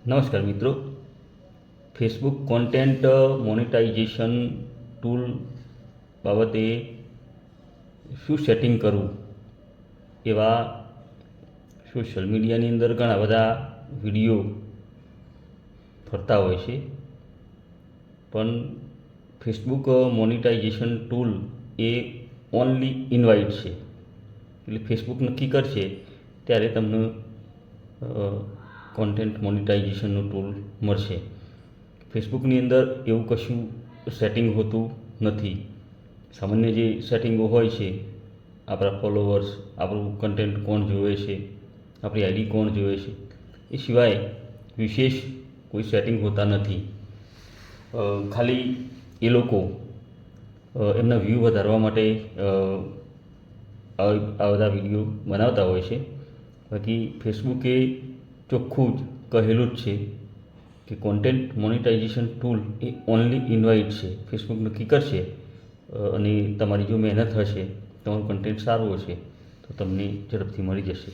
નમસ્કાર મિત્રો, Facebook content monetisation tool બાબતે શું સેટિંગ કરવું એવા સોશિયલ મીડિયાની અંદર ઘણા બધા વિડીયો ફરતા હોય છે. પણ ફેસબુક મોનેટાઇઝેશન ટૂલ એ ઓનલી ઇન્વાઇટ છે. એટલે ફેસબુક નક્કી કરશે ત્યારે તમને કોન્ટેન્ટ મોનેટાઇઝેશનનું ટૂલ મળશે. ફેસબુકની અંદર એવું કશું સેટિંગ હોતું નથી. સામાન્ય જે સેટિંગો હોય છે, આપણા ફોલોવર્સ, આપણું કન્ટેન્ટ કોણ જોવે છે, આપણી આઈડી કોણ જોવે છે, એ સિવાય વિશેષ કોઈ સેટિંગ હોતા નથી. ખાલી એ લોકો એમના વ્યૂ વધારવા માટે આ બધા વિડીયો બનાવતા હોય છે. બાકી ફેસબુકે ચોખ્ખું જ કહેલું જ છે કે કોન્ટેન્ટ મોનેટાઇઝેશન ટૂલ એ ઓનલી ઇન્વાઇટ છે. ફેસબુક નક્કી કરશે અને તમારી જો મહેનત હશે, તમારું કન્ટેન્ટ સારું હશે તો તમને ઝડપથી મળી જશે.